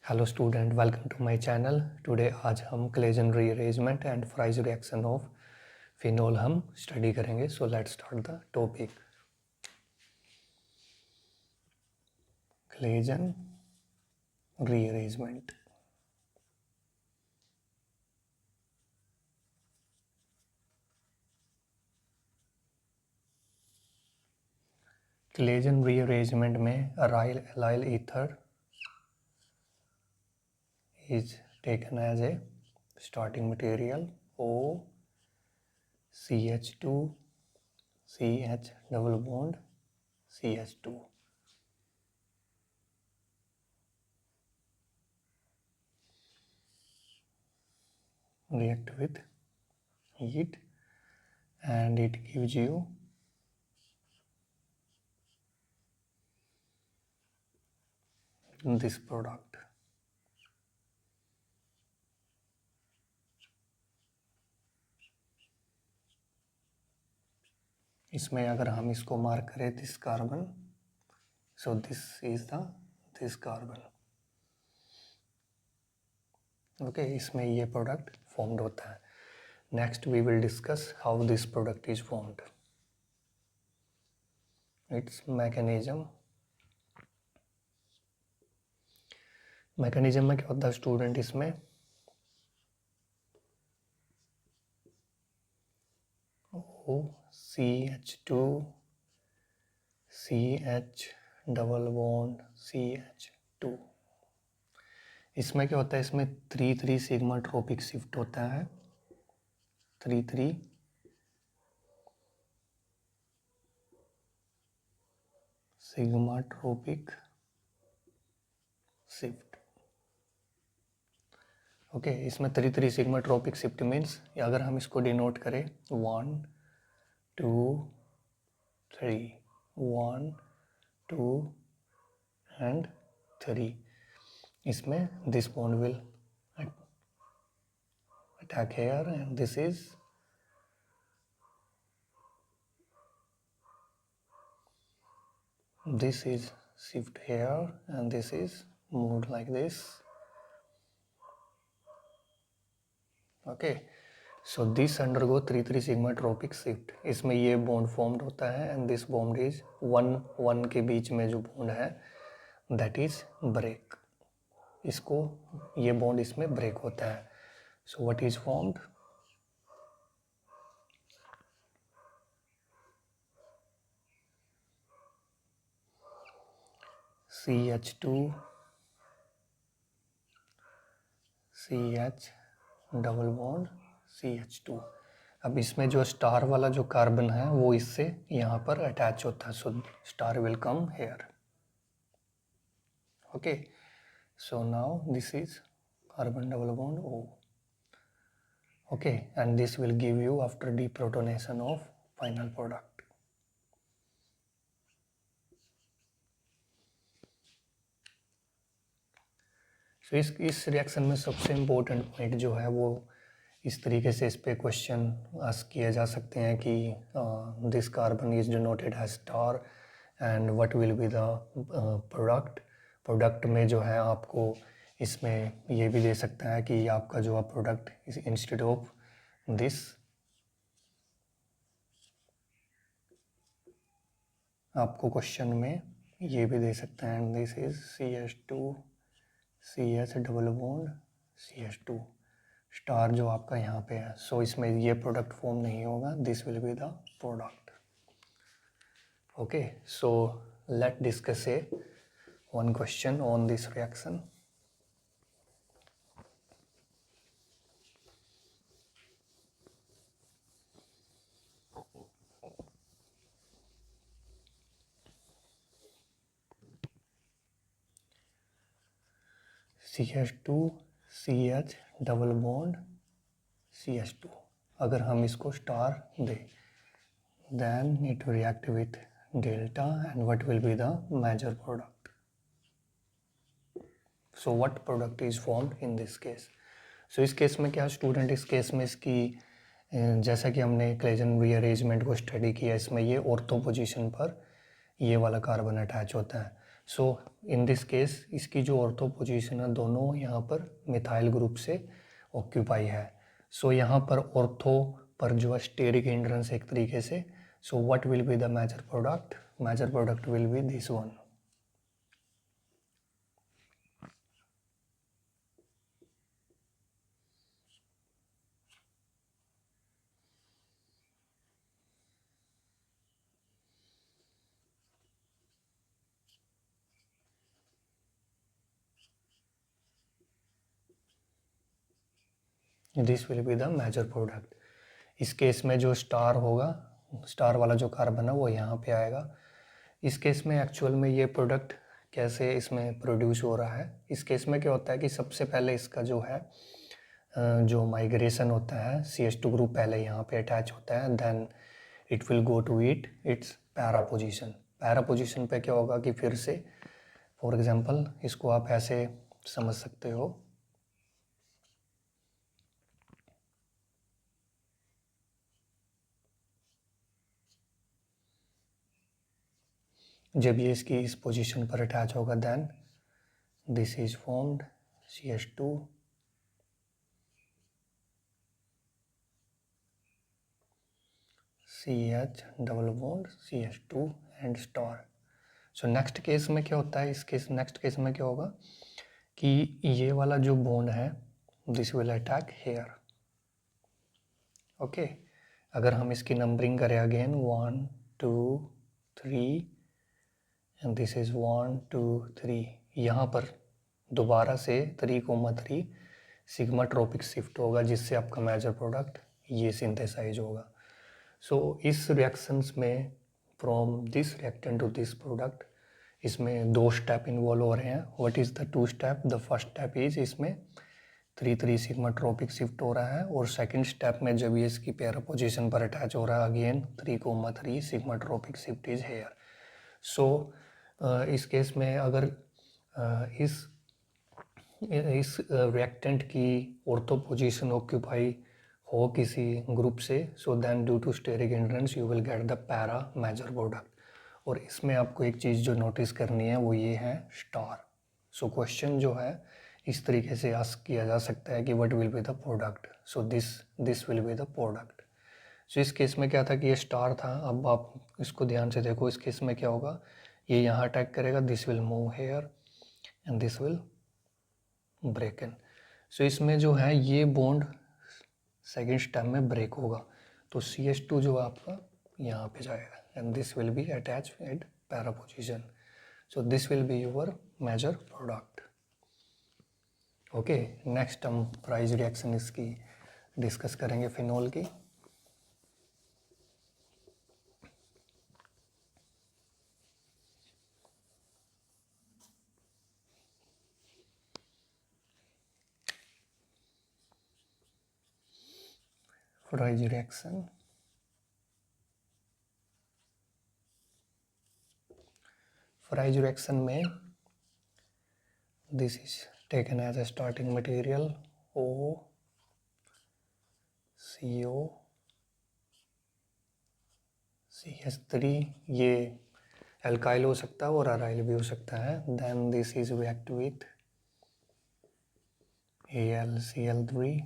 Hello student, welcome to my channel. Today आज हम Claisen rearrangement and Fries reaction of phenol हम study करेंगे। So let's start the topic. Claisen rearrangement. Claisen rearrangement में aryl allyl ether is taken as a starting material OCH2 CH double bond CH2. React with heat and it gives you this product. इसमें अगर हम इसको mark करें this carbon, so this is this carbon. Okay, इसमें ये product formed होता है। Next we will discuss how this product is formed, its mechanism. Mechanism में क्या होता है स्टूडेंट, इसमें OCH2 CH double bond CH2। इसमें क्या होता है, इसमें 3,3 सिग्मा ट्रोपिक शिफ्ट होता है। 3,3 सिग्मा ट्रोपिक शिफ्ट। ओके, इसमें 3,3 सिग्मा ट्रोपिक शिफ्ट मीन्स अगर हम इसको डिनोट करें 1 2 3 1 2 एंड 3, इसमें this bond will attack here and this is shift here and this is moved like this. Okay, so this undergo 3,3 sigma tropic shift। इसमें ये bond formed होता है and this bond is 1 के बीच में जो bond है that is break. इसको ये बॉन्ड इसमें ब्रेक होता है। So what is formed, CH2 CH double bond CH2। अब इसमें जो स्टार वाला जो कार्बन है वो इससे यहाँ पर अटैच होता है, so star will come here. Okay, so now this is carbon double bond O। Okay, and this will give you after deprotonation of final product. So इस रिएक्शन में सबसे इम्पोर्टेंट पॉइंट जो है वो इस तरीके से इस पे क्वेश्चन आस्क किए जा सकते हैं कि this carbon is denoted as star and what will be the product में जो है आपको इसमें ये भी दे सकता है कि आपका जो है product is instead of this, आपको क्वेश्चन में ये भी दे सकता है and this is CH2 CH double bond CH2 star जो आपका यहाँ पे है। सो इसमें ये प्रोडक्ट फॉर्म नहीं होगा, this will be the product. Okay, so let discuss A one question on this reaction. CH2 CH double bond CH2, अगर हम इसको स्टार दें then it will react with delta and what will be the major product. So what product is formed in this case? So इस case में क्या student, इस case में इसकी जैसा कि हमने क्लेजन रीअरेंजमेंट को स्टडी किया, इसमें ये ऑर्थो पोजीशन पर ये वाला कार्बन अटैच होता है। सो इन दिस केस इसकी जो ऑर्थो पोजीशन है दोनों यहाँ पर मिथाइल ग्रुप से ऑक्यूपाई है. सो यहाँ पर ऑर्थो पर जो है स्टेरिक हिंड्रेंस एक तरीके से. So what will be the major product? Major product will be this one. This will be the major product. इस केस में जो स्टार होगा, स्टार वाला जो कार्बन है वो यहाँ पे आएगा. इस केस में एक्चुअल में ये प्रोडक्ट कैसे इसमें प्रोड्यूस हो रहा है? इस केस में क्या होता है कि सबसे पहले इसका जो है जो माइग्रेशन होता है, CH2 ग्रुप पहले यहाँ पे अटैच होता है, then it will go to its para position. Para position पे क्या होगा कि फिर से फॉर एग्जांपल इसको आप ऐसे समझ सकते हो, जब ये इसकी इस पोजीशन पर अटैच होगा then this is formed CH2 CH double bond CH2 and star. So next case में क्या होता है, इस केस नेक्स्ट केस में क्या होगा कि ये वाला जो बॉन्ड है this will attack here. Okay, अगर हम इसकी नंबरिंग करें अगेन 1 2 3 एंड दिस इज 1 2 3, यहाँ पर दोबारा से 3,3 सिग्मा ट्रोपिक शिफ्ट होगा जिससे आपका मेजर प्रोडक्ट ये सिंथेसाइज होगा. सो इस रिएक्शंस में from this reactant to this product इसमें 2 स्टेप इन्वॉल्व हो रहे हैं. What is the 2 step? The first step is इसमें 3,3 सिग्मा ट्रोपिक शिफ्ट हो रहा है और सेकंड स्टेप में जब ये इसकी पैरा पोजीशन पर अटैच हो रहा है again 3,3 sigmatropic shift is here. So इस केस में अगर इस रिएक्टेंट की ऑर्थो पोजीशन ऑक्यूपाई हो किसी ग्रुप से, so then due to steric hindrance you will get the para major product. और इसमें आपको एक चीज़ जो नोटिस करनी है वो ये है स्टार. सो क्वेश्चन जो है इस तरीके से आस्क किया जा सकता है कि what will be the product. So this will be the product. So इस केस में क्या था कि ये स्टार था. अब आप इसको ध्यान से देखो, इस केस में क्या होगा, ये यहाँ अटैक करेगा, this will move here and this will break in. So इसमें जो है ये बॉन्ड सेकेंड स्टेप में ब्रेक होगा तो CH2 जो आपका यहाँ पे जाएगा and this will be attach at para position. So this will be your major product. Okay, next हम प्राइज रिएक्शन इसकी डिस्कस करेंगे फिनॉल की. प्राइज रिएक्शन, प्राइज रिएक्शन में this is taken as a starting material CO CH3. ये alkyl हो सकता है और अराइल भी हो सकता है. Then this is react with AlCl3.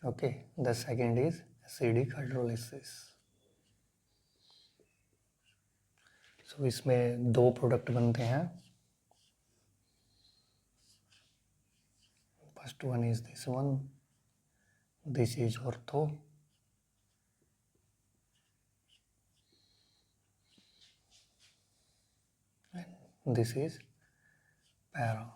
Okay, the second is acidic hydrolysis. So इसमें 2 प्रोडक्ट बनते हैं. First one is this one, this is ortho and this is para.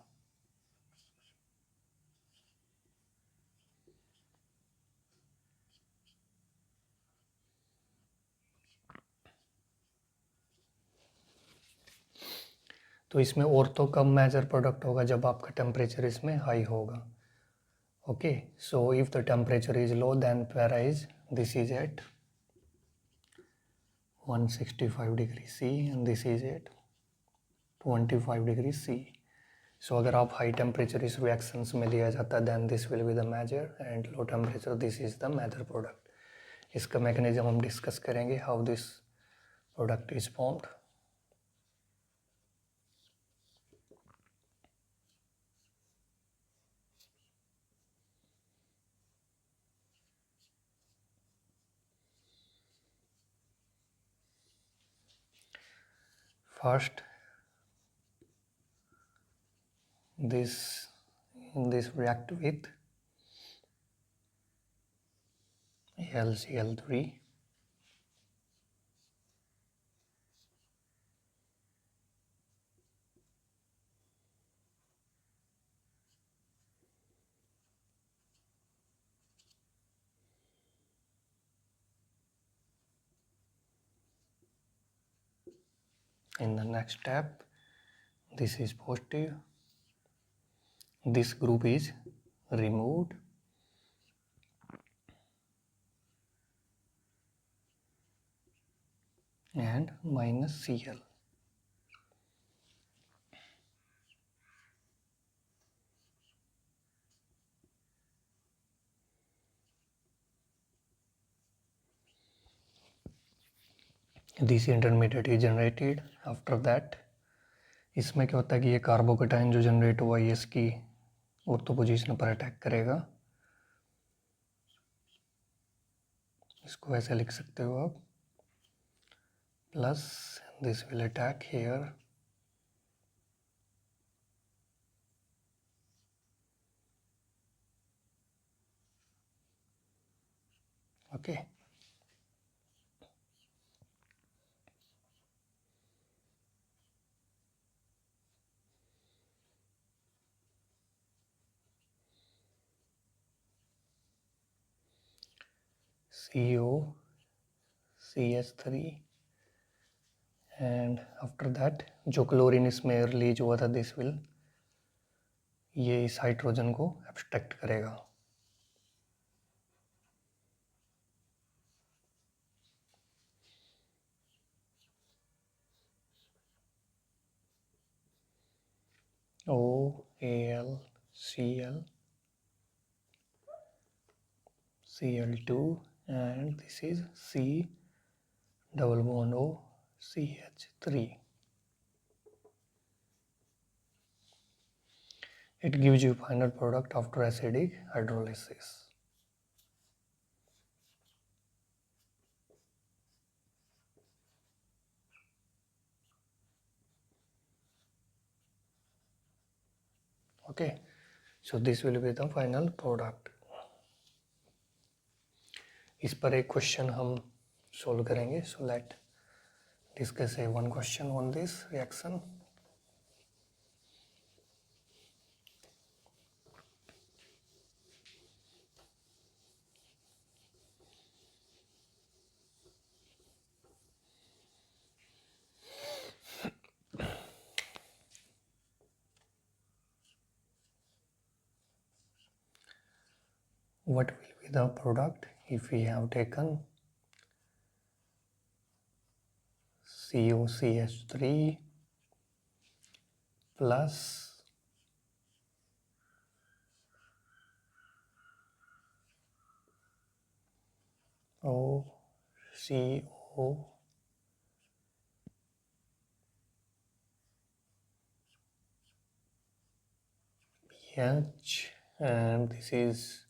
तो इसमें ऑर्थो कब मेजर प्रोडक्ट होगा? जब आपका टेम्परेचर इसमें हाई होगा. Okay, so if the temperature is low then para is this is at 165 degree C and this is at 25 degree C. So अगर आप हाई टेम्परेचर इस रिएक्शंस में लिया जाता है then this will be the major and low temperature this is the major product. इसका mechanism हम discuss करेंगे, how this product is formed. First, this react with LCl3, in the next step this is positive, this group is removed, and minus Cl. This intermediate is generated. After that इसमें क्या होता है कि ये carbocation जो generate हुआ ये इसकी ऑर्थो पोजीशन पर अटैक करेगा. इसको ऐसे लिख सकते हो आप, plus this will attack here. Okay, CO CH3 and after that जो क्लोरीन इसमें रिलीज हुआ था दिस विल, ये इस हाइड्रोजन को एब्स्ट्रैक्ट करेगा. OAlCl Cl2 and this is C double bond O CH3. It gives you final product after acidic hydrolysis. Okay, so this will be the final product. इस पर एक question हम solve करेंगे. So let discuss one question on this reaction. What will be the product if we have taken COCH3 plus OCO PH and this is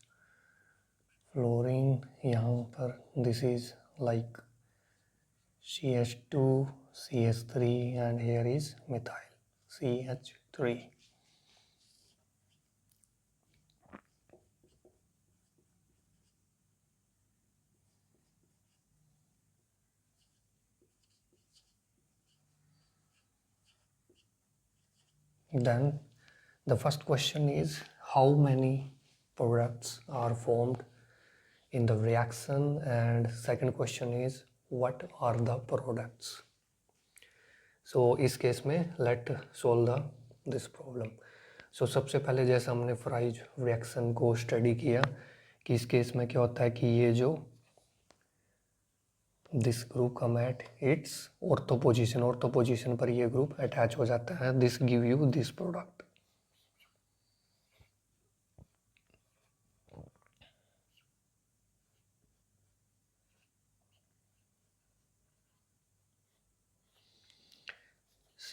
fluorine. यहाँ पर this is like CH2 CH3 and here is methyl CH3. Then the first question is how many products are formed in the reaction, and second question is what are the products. So इस case में let solve this problem. So सबसे पहले जैसे हमने fries reaction को study किया कि इस केस में क्या होता है कि ये जो this group come at its ortho position पर ये ग्रुप अटैच हो जाता है. This give you this product.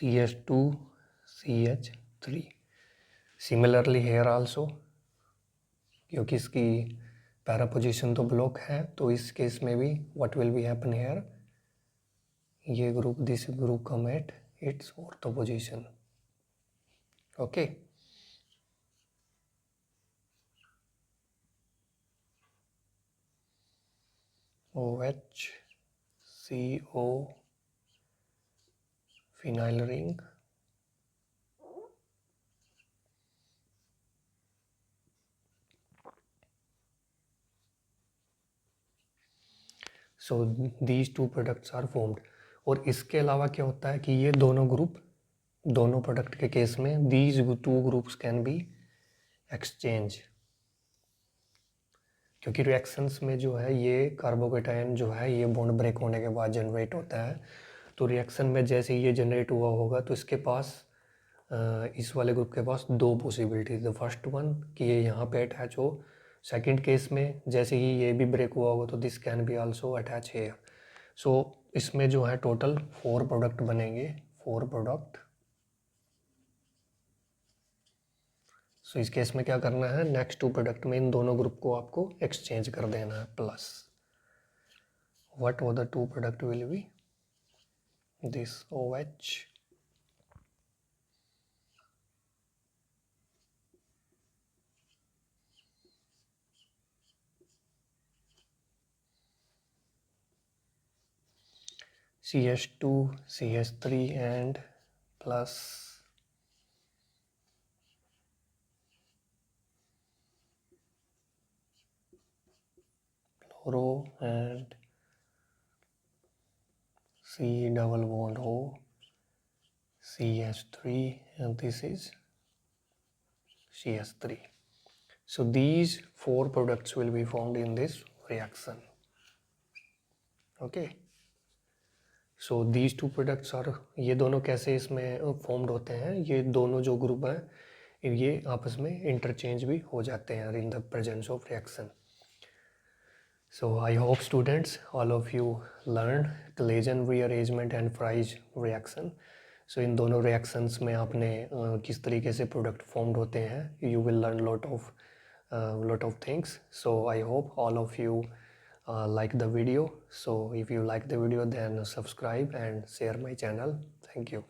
CH2 CH3. Similarly here also, क्योंकि इसकी पैरा पोजीशन तो ब्लॉक है तो इस केस में भी what will be happen here, ये group this group come at its ortho position. Okay. OH, CO, phenyl ring, so these two products are formed. और इसके अलावा क्या होता है कि ये दोनों ग्रुप, दोनों प्रोडक्ट के केस में these two groups can be exchange, क्योंकि रिएक्शंस में जो है ये कार्बोकेटायन जो है ये बॉन्ड ब्रेक होने के बाद जनरेट होता है। तो रिएक्शन में जैसे ये जनरेट हुआ होगा तो इसके पास इस वाले ग्रुप के पास दो पॉसिबिलिटीज। द फर्स्ट वन कि ये यहाँ पे अटैच हो, सेकंड केस में जैसे ही ये भी ब्रेक हुआ होगा तो this can be also attach here. So इसमें जो है टोटल 4 प्रोडक्ट बनेंगे, 4 प्रोडक्ट। सो इस केस में क्या करना है, नेक्स्ट 2 प्रोडक्ट में इन दोनों ग्रुप को आपको एक्सचेंज कर देना है plus. What were the 2 product will be this OH CH2 CH3 and plus chloro and C double bond O CH3 and this is CH3. So these 4 products will be formed in this reaction. Okay. So these 2 products are, ये दोनों कैसे इसमें formed होते हैं, ये दोनों जो group हैं ये आपस में इंटरचेंज भी हो जाते हैं in the presence of reaction. So I hope students, all of you learned Claisen rearrangement and Fries reaction. So इन दोनों reactions में आपने किस तरीके से product formed होते हैं, you will learn lot of things. So I hope all of you like the video. So if you like the video then subscribe and share my channel. Thank you.